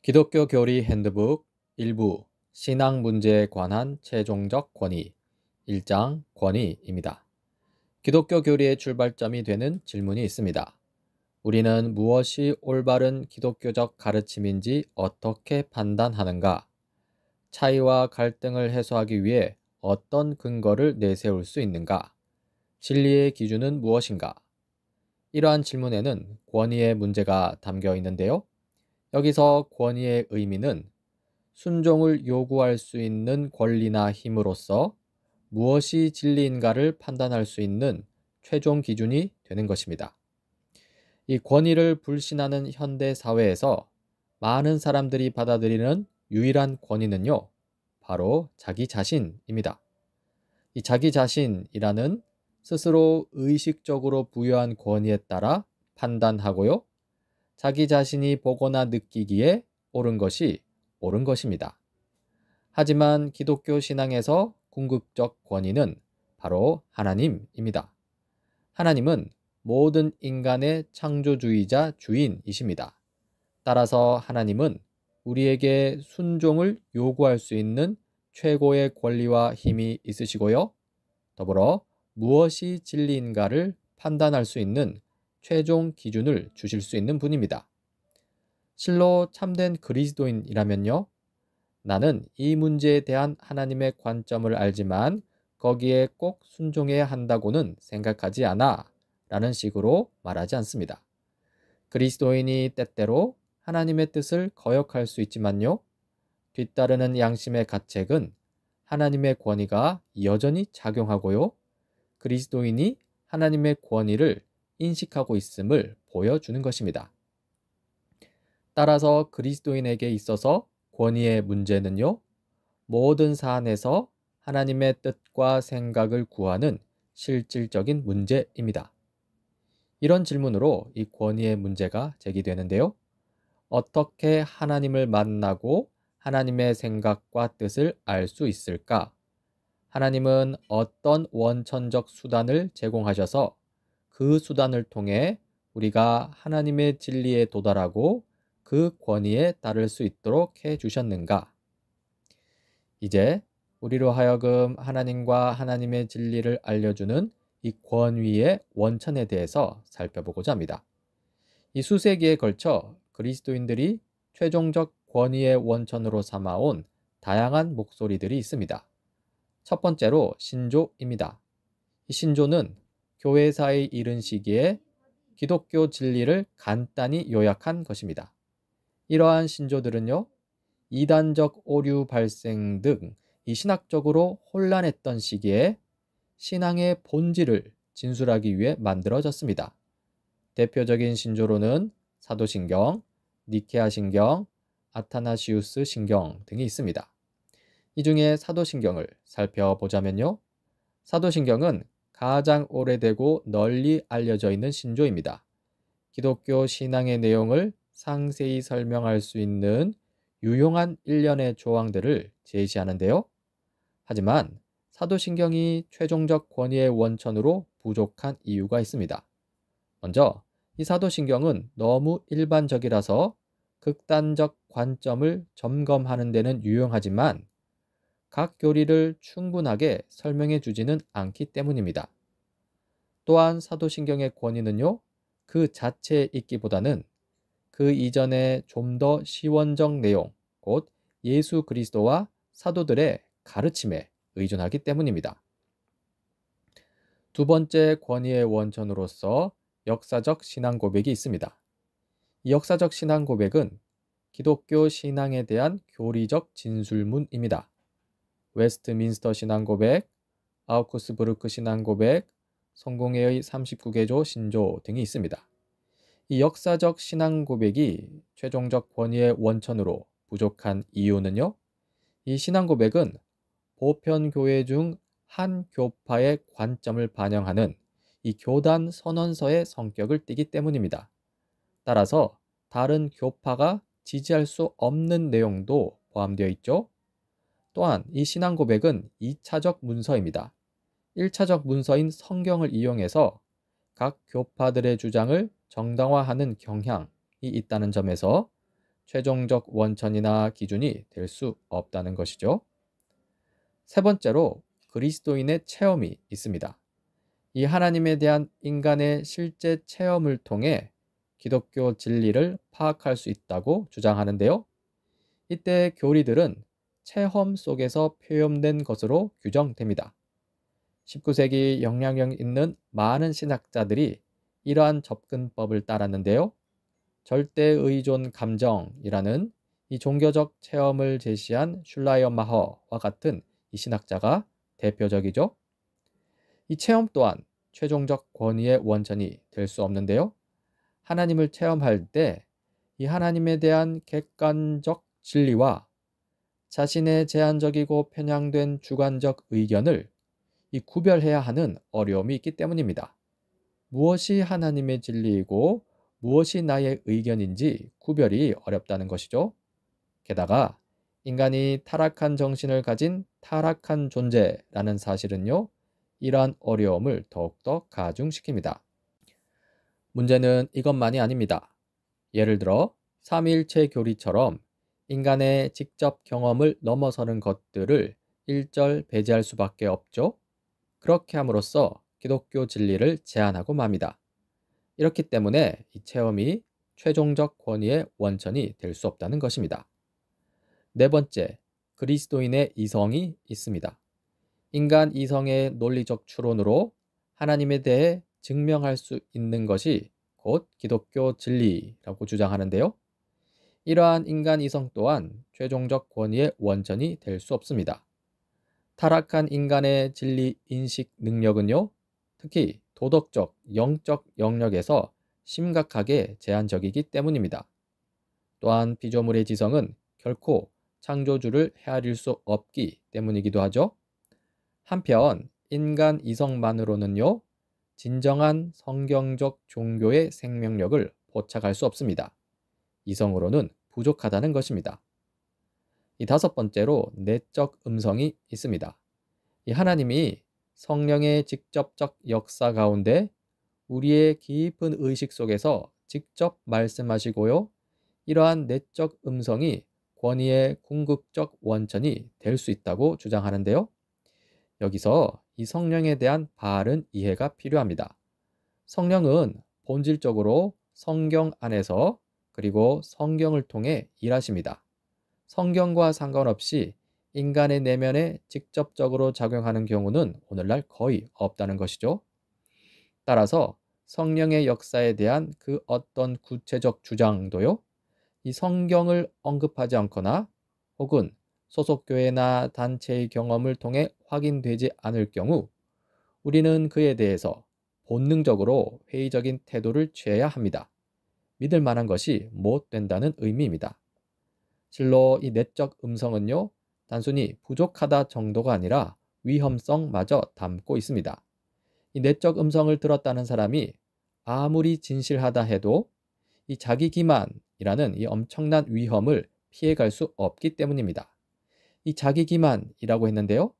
기독교 교리 핸드북 일부 신앙 문제에 관한 최종적 권위 1장 권위입니다. 기독교 교리의 출발점이 되는 질문이 있습니다. 우리는 무엇이 올바른 기독교적 가르침인지 어떻게 판단하는가? 차이와 갈등을 해소하기 위해 어떤 근거를 내세울 수 있는가? 진리의 기준은 무엇인가? 이러한 질문에는 권위의 문제가 담겨 있는데요. 여기서 권위의 의미는 순종을 요구할 수 있는 권리나 힘으로써 무엇이 진리인가를 판단할 수 있는 최종 기준이 되는 것입니다. 이 권위를 불신하는 현대 사회에서 많은 사람들이 받아들이는 유일한 권위는요, 바로 자기 자신입니다. 이 자기 자신이라는 스스로 의식적으로 부여한 권위에 따라 판단하고요, 자기 자신이 보거나 느끼기에 옳은 것이 옳은 것입니다. 하지만 기독교 신앙에서 궁극적 권위는 바로 하나님입니다. 하나님은 모든 인간의 창조주이자 주인이십니다. 따라서 하나님은 우리에게 순종을 요구할 수 있는 최고의 권리와 힘이 있으시고요. 더불어 무엇이 진리인가를 판단할 수 있는 최종 기준을 주실 수 있는 분입니다. 실로 참된 그리스도인이라면요, 나는 이 문제에 대한 하나님의 관점을 알지만 거기에 꼭 순종해야 한다고는 생각하지 않아 라는 식으로 말하지 않습니다. 그리스도인이 때때로 하나님의 뜻을 거역할 수 있지만요, 뒤따르는 양심의 가책은 하나님의 권위가 여전히 작용하고요, 그리스도인이 하나님의 권위를 인식하고 있음을 보여주는 것입니다. 따라서 그리스도인에게 있어서 권위의 문제는요, 모든 사안에서 하나님의 뜻과 생각을 구하는 실질적인 문제입니다. 이런 질문으로 이 권위의 문제가 제기되는데요. 어떻게 하나님을 만나고 하나님의 생각과 뜻을 알 수 있을까? 하나님은 어떤 원천적 수단을 제공하셔서 그 수단을 통해 우리가 하나님의 진리에 도달하고 그 권위에 따를 수 있도록 해 주셨는가? 이제 우리로 하여금 하나님과 하나님의 진리를 알려주는 이 권위의 원천에 대해서 살펴보고자 합니다. 이 수세기에 걸쳐 그리스도인들이 최종적 권위의 원천으로 삼아온 다양한 목소리들이 있습니다. 첫 번째로 신조입니다. 이 신조는 교회사에 이른 시기에 기독교 진리를 간단히 요약한 것입니다. 이러한 신조들은요, 이단적 오류 발생 등 이 신학적으로 혼란했던 시기에 신앙의 본질을 진술하기 위해 만들어졌습니다. 대표적인 신조로는 사도신경, 니케아 신경, 아타나시우스 신경 등이 있습니다. 이 중에 사도신경을 살펴보자면요, 사도신경은 가장 오래되고 널리 알려져 있는 신조입니다. 기독교 신앙의 내용을 상세히 설명할 수 있는 유용한 일련의 조항들을 제시하는데요. 하지만 사도신경이 최종적 권위의 원천으로 부족한 이유가 있습니다. 먼저 이 사도신경은 너무 일반적이라서 극단적 관점을 점검하는 데는 유용하지만 각 교리를 충분하게 설명해 주지는 않기 때문입니다. 또한 사도신경의 권위는요, 그 자체에 있기보다는 그 이전에 좀 더 시원적 내용, 곧 예수 그리스도와 사도들의 가르침에 의존하기 때문입니다. 두 번째 권위의 원천으로서 역사적 신앙 고백이 있습니다. 이 역사적 신앙 고백은 기독교 신앙에 대한 교리적 진술문입니다. 웨스트민스터 신앙 고백, 아우쿠스부르크 신앙 고백, 성공회의 39개조 신조 등이 있습니다. 이 역사적 신앙 고백이 최종적 권위의 원천으로 부족한 이유는요, 이 신앙 고백은 보편 교회 중 한 교파의 관점을 반영하는 이 교단 선언서의 성격을 띠기 때문입니다. 따라서 다른 교파가 지지할 수 없는 내용도 포함되어 있죠. 또한 이 신앙 고백은 2차적 문서입니다. 1차적 문서인 성경을 이용해서 각 교파들의 주장을 정당화하는 경향이 있다는 점에서 최종적 원천이나 기준이 될 수 없다는 것이죠. 세 번째로 그리스도인의 체험이 있습니다. 이 하나님에 대한 인간의 실제 체험을 통해 기독교 진리를 파악할 수 있다고 주장하는데요. 이때 교리들은 체험 속에서 표현된 것으로 규정됩니다. 19세기 영향력 있는 많은 신학자들이 이러한 접근법을 따랐는데요. 절대의존 감정이라는 이 종교적 체험을 제시한 슐라이어마허와 같은 이 신학자가 대표적이죠. 이 체험 또한 최종적 권위의 원천이 될 수 없는데요. 하나님을 체험할 때 이 하나님에 대한 객관적 진리와 자신의 제한적이고 편향된 주관적 의견을 이 구별해야 하는 어려움이 있기 때문입니다. 무엇이 하나님의 진리이고 무엇이 나의 의견인지 구별이 어렵다는 것이죠. 게다가 인간이 타락한 정신을 가진 타락한 존재라는 사실은요, 이러한 어려움을 더욱더 가중시킵니다. 문제는 이것만이 아닙니다. 예를 들어 삼위일체 교리처럼 인간의 직접 경험을 넘어서는 것들을 일절 배제할 수밖에 없죠. 그렇게 함으로써 기독교 진리를 제한하고 맙니다. 이렇기 때문에 이 체험이 최종적 권위의 원천이 될 수 없다는 것입니다. 네 번째, 그리스도인의 이성이 있습니다. 인간 이성의 논리적 추론으로 하나님에 대해 증명할 수 있는 것이 곧 기독교 진리라고 주장하는데요. 이러한 인간 이성 또한 최종적 권위의 원천이 될 수 없습니다. 타락한 인간의 진리 인식 능력은요, 특히 도덕적, 영적 영역에서 심각하게 제한적이기 때문입니다. 또한 피조물의 지성은 결코 창조주를 헤아릴 수 없기 때문이기도 하죠. 한편 인간 이성만으로는요, 진정한 성경적 종교의 생명력을 포착할 수 없습니다. 이성으로는 부족하다는 것입니다. 이 다섯 번째로 내적 음성이 있습니다. 이 하나님이 성령의 직접적 역사 가운데 우리의 깊은 의식 속에서 직접 말씀하시고요. 이러한 내적 음성이 권위의 궁극적 원천이 될 수 있다고 주장하는데요. 여기서 이 성령에 대한 바른 이해가 필요합니다. 성령은 본질적으로 성경 안에서 그리고 성경을 통해 일하십니다. 성경과 상관없이 인간의 내면에 직접적으로 작용하는 경우는 오늘날 거의 없다는 것이죠. 따라서 성령의 역사에 대한 그 어떤 구체적 주장도요, 이 성경을 언급하지 않거나 혹은 소속 교회나 단체의 경험을 통해 확인되지 않을 경우 우리는 그에 대해서 본능적으로 회의적인 태도를 취해야 합니다. 믿을 만한 것이 못 된다는 의미입니다. 실로 이 내적 음성은요, 단순히 부족하다 정도가 아니라 위험성마저 담고 있습니다. 이 내적 음성을 들었다는 사람이 아무리 진실하다 해도 이 자기 기만이라는 이 엄청난 위험을 피해갈 수 없기 때문입니다. 이 자기 기만이라고 했는데요.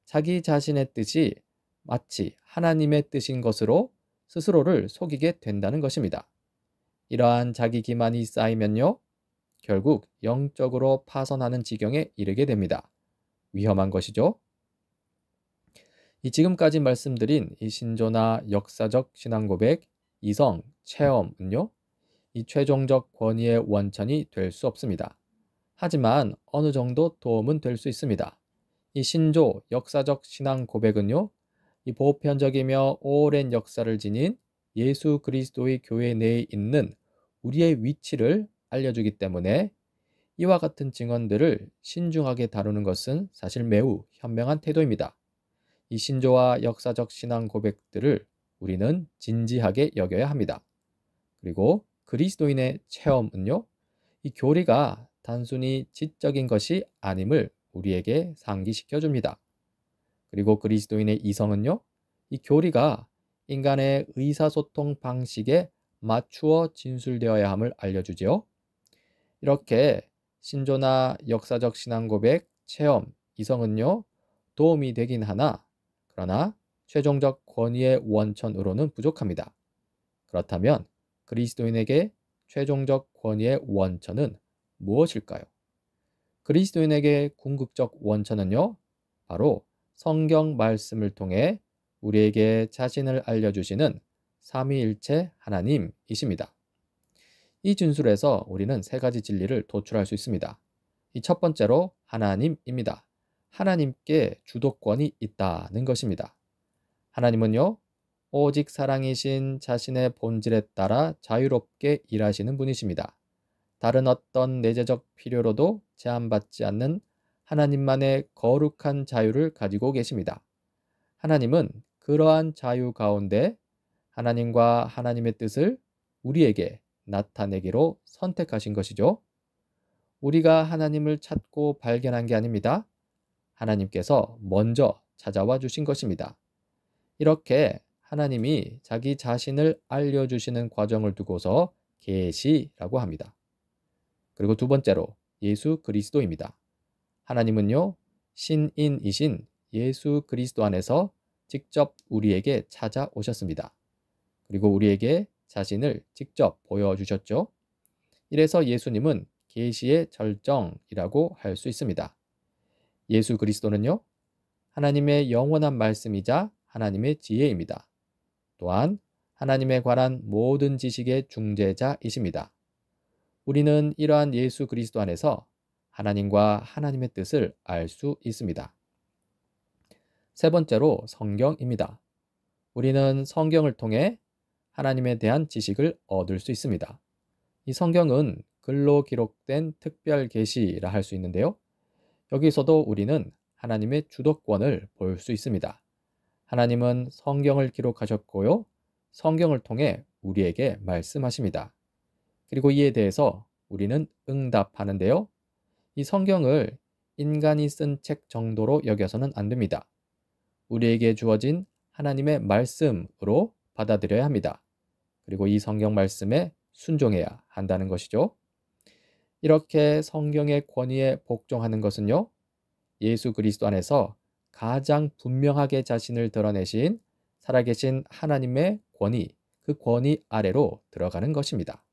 자기 자신의 뜻이 마치 하나님의 뜻인 것으로 스스로를 속이게 된다는 것입니다. 이러한 자기 기만이 쌓이면요, 결국 영적으로 파선하는 지경에 이르게 됩니다. 위험한 것이죠. 이 지금까지 말씀드린 이 신조나 역사적 신앙 고백, 이성, 체험은요, 이 최종적 권위의 원천이 될 수 없습니다. 하지만 어느 정도 도움은 될 수 있습니다. 이 신조, 역사적 신앙 고백은요, 이 보편적이며 오랜 역사를 지닌 예수 그리스도의 교회 내에 있는 우리의 위치를 알려주기 때문에 이와 같은 증언들을 신중하게 다루는 것은 사실 매우 현명한 태도입니다. 이 신조와 역사적 신앙 고백들을 우리는 진지하게 여겨야 합니다. 그리고 그리스도인의 체험은요, 이 교리가 단순히 지적인 것이 아님을 우리에게 상기시켜 줍니다. 그리고 그리스도인의 이성은요, 이 교리가 인간의 의사소통 방식에 맞추어 진술되어야 함을 알려주지요. 이렇게 신조나 역사적 신앙 고백, 체험, 이성은요, 도움이 되긴 하나, 그러나 최종적 권위의 원천으로는 부족합니다. 그렇다면 그리스도인에게 최종적 권위의 원천은 무엇일까요? 그리스도인에게 궁극적 원천은요, 바로 성경 말씀을 통해 우리에게 자신을 알려주시는 삼위일체 하나님이십니다. 이 진술에서 우리는 세 가지 진리를 도출할 수 있습니다. 이 첫 번째로 하나님입니다. 하나님께 주도권이 있다는 것입니다. 하나님은요, 오직 사랑이신 자신의 본질에 따라 자유롭게 일하시는 분이십니다. 다른 어떤 내재적 필요로도 제한받지 않는 하나님만의 거룩한 자유를 가지고 계십니다. 하나님은 그러한 자유 가운데 하나님과 하나님의 뜻을 우리에게 나타내기로 선택하신 것이죠. 우리가 하나님을 찾고 발견한 게 아닙니다. 하나님께서 먼저 찾아와 주신 것입니다. 이렇게 하나님이 자기 자신을 알려주시는 과정을 두고서 계시라고 합니다. 그리고 두 번째로 예수 그리스도입니다. 하나님은요, 신인이신 예수 그리스도 안에서 직접 우리에게 찾아오셨습니다. 그리고 우리에게 자신을 직접 보여주셨죠. 이래서 예수님은 계시의 절정이라고 할 수 있습니다. 예수 그리스도는요, 하나님의 영원한 말씀이자 하나님의 지혜입니다. 또한 하나님에 관한 모든 지식의 중재자이십니다. 우리는 이러한 예수 그리스도 안에서 하나님과 하나님의 뜻을 알 수 있습니다. 세 번째로 성경입니다. 우리는 성경을 통해 하나님에 대한 지식을 얻을 수 있습니다. 이 성경은 글로 기록된 특별 계시라 할 수 있는데요. 여기서도 우리는 하나님의 주도권을 볼 수 있습니다. 하나님은 성경을 기록하셨고요. 성경을 통해 우리에게 말씀하십니다. 그리고 이에 대해서 우리는 응답하는데요. 이 성경을 인간이 쓴 책 정도로 여겨서는 안 됩니다. 우리에게 주어진 하나님의 말씀으로 받아들여야 합니다. 그리고 이 성경 말씀에 순종해야 한다는 것이죠. 이렇게 성경의 권위에 복종하는 것은요, 예수 그리스도 안에서 가장 분명하게 자신을 드러내신 살아계신 하나님의 권위, 그 권위 아래로 들어가는 것입니다.